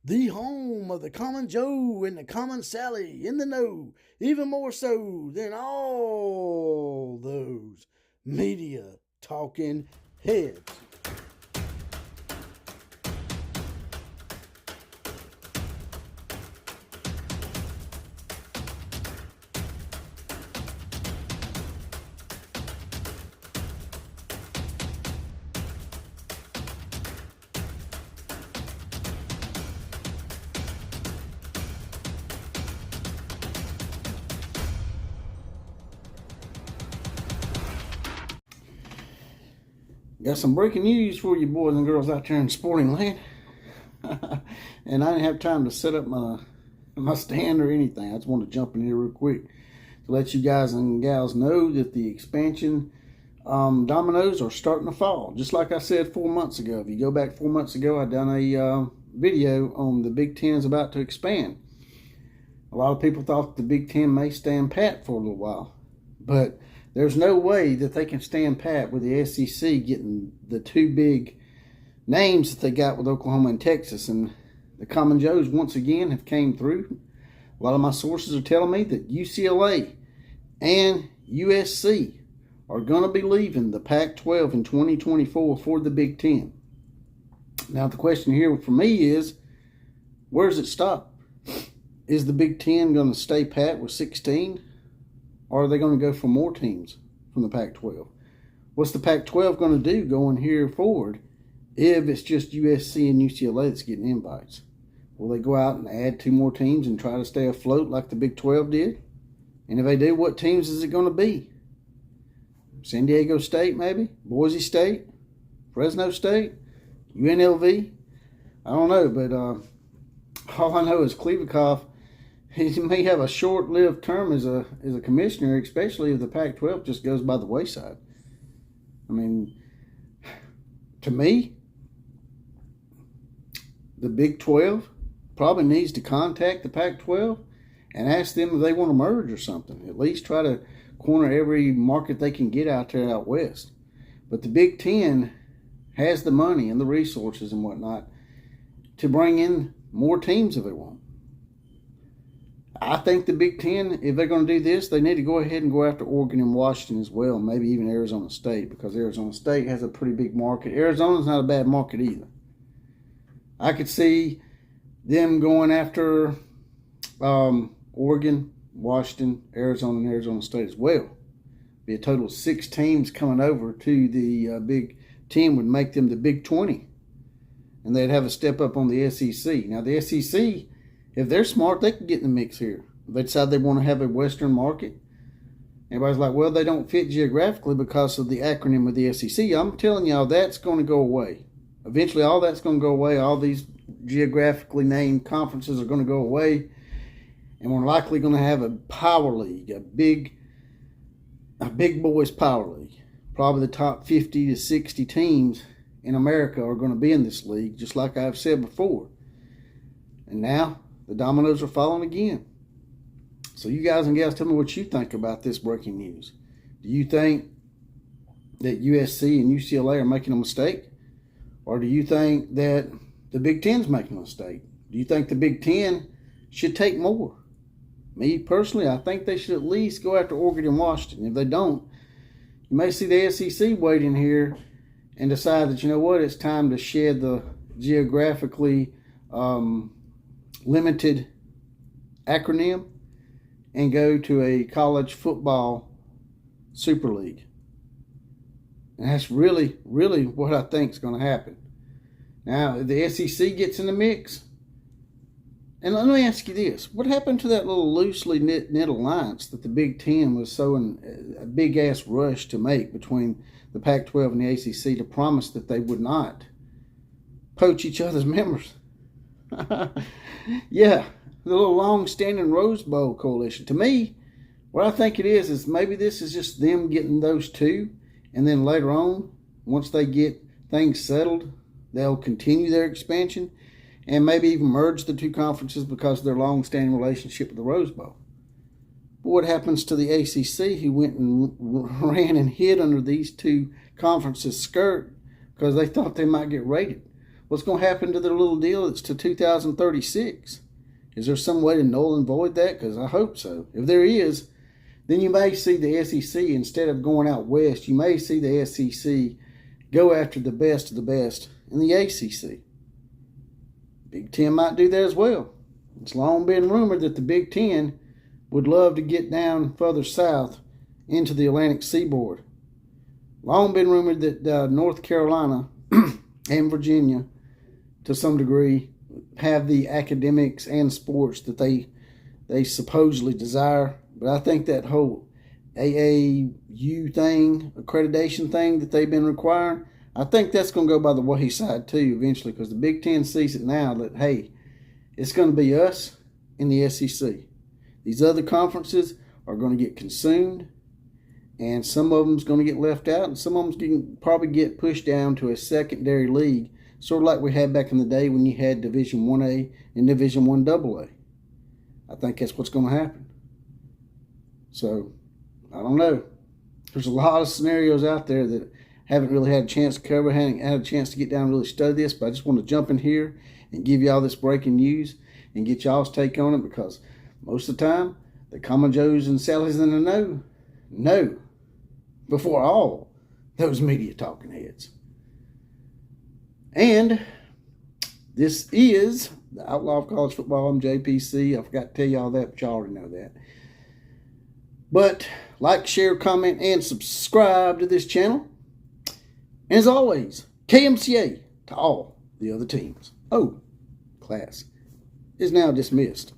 the home of the common Joe and the common Sally in the know, even more so than all those media talking heads. Got some breaking news for you boys and girls out there in sporting land. And I didn't have time to set up my stand or anything. I just want to jump in here real quick to let you guys and gals know that the expansion dominoes are starting to fall. Just like I said 4 months ago. If you go back 4 months ago, I done a video on the Big Ten is about to expand. A lot of people thought the Big Ten may stand pat for a little while, but there's no way that they can stand pat with the SEC getting the two big names that they got with Oklahoma and Texas. And the Common Joes once again have came through. A lot of my sources are telling me that UCLA and USC are going to be leaving the Pac-12 in 2024 for the Big Ten. Now the question here for me is, where does it stop? Is the Big Ten going to stay pat with 16? Or are they going to go for more teams from the Pac-12? What's the Pac-12 going to do going here forward if it's just USC and UCLA that's getting invites? Will they go out and add 2 more teams and try to stay afloat like the Big 12 did? And if they do, what teams is it going to be? San Diego State maybe? Boise State? Fresno State? UNLV? I don't know, but all I know is Klevikoff, he may have a short-lived term as a commissioner, especially if the Pac-12 just goes by the wayside. I mean, to me, the Big 12 probably needs to contact the Pac-12 and ask them if they want to merge or something. At least try to corner every market they can get out there out west. But the Big 10 has the money and the resources and whatnot to bring in more teams if they want. I think the Big Ten, if they're going to do this, they need to go ahead and go after Oregon and Washington as well, maybe even Arizona State, because Arizona State has a pretty big market. Arizona's not a bad market either. I could see them going after Oregon, Washington, Arizona, and Arizona State as well. Be a total of 6 teams coming over to the Big Ten would make them the Big 20. And they'd have a step up on the SEC. Now, the SEC, if they're smart, they can get in the mix here. If they decide they want to have a Western market, everybody's like, well, they don't fit geographically because of the acronym of the SEC. I'm telling y'all, that's going to go away. Eventually, all that's going to go away. All these geographically named conferences are going to go away. And we're likely going to have a power league, a big boys power league. Probably the top 50 to 60 teams in America are going to be in this league, just like I've said before. And now, the dominoes are falling again. So you guys and gals, tell me what you think about this breaking news. Do you think that USC and UCLA are making a mistake? Or do you think that the Big Ten's making a mistake? Do you think the Big Ten should take more? Me, personally, I think they should at least go after Oregon and Washington. If they don't, you may see the SEC waiting here and decide that, you know what, it's time to shed the geographically limited acronym and go to a college football super league. And that's really, really what I think is going to happen. Now, if the SEC gets in the mix, and let me ask you this, what happened to that little loosely knit alliance that the Big Ten was so in a big-ass rush to make between the Pac-12 and the ACC to promise that they would not poach each other's members? Yeah, the little long-standing Rose Bowl coalition. To me, what I think it is maybe this is just them getting those two, and then later on, once they get things settled, they'll continue their expansion and maybe even merge the two conferences because of their long-standing relationship with the Rose Bowl. But what happens to the ACC, who went and ran and hid under these two conferences' skirt because they thought they might get rated? What's going to happen to their little deal that's to 2036? Is there some way to null and void that? Because I hope so. If there is, then you may see the SEC, instead of going out west, you may see the SEC go after the best of the best in the ACC. Big Ten might do that as well. It's long been rumored that the Big Ten would love to get down further south into the Atlantic seaboard. Long been rumored that North Carolina and Virginia, to some degree, have the academics and sports that they supposedly desire. But I think that whole AAU thing, accreditation thing that they've been requiring, I think that's going to go by the wayside too eventually, because the Big Ten sees it now that, hey, it's going to be us in the SEC. These other conferences are going to get consumed, and some of them's going to get left out, and some of them's going to probably get pushed down to a secondary league, sort of like we had back in the day when you had Division 1A and Division 1AA. I think that's what's going to happen. So, I don't know. There's a lot of scenarios out there that haven't really had a chance to cover, haven't had a chance to get down and really study this, but I just want to jump in here and give y'all this breaking news and get y'all's take on it, because most of the time, the common Joes and Sallys in the know before all those media talking heads. And this is the Outlaw of College Football. I'm JPC. I forgot to tell y'all that, but y'all already know that. But like, share, comment, and subscribe to this channel. And as always, KMCA to all the other teams. Oh, class is now dismissed.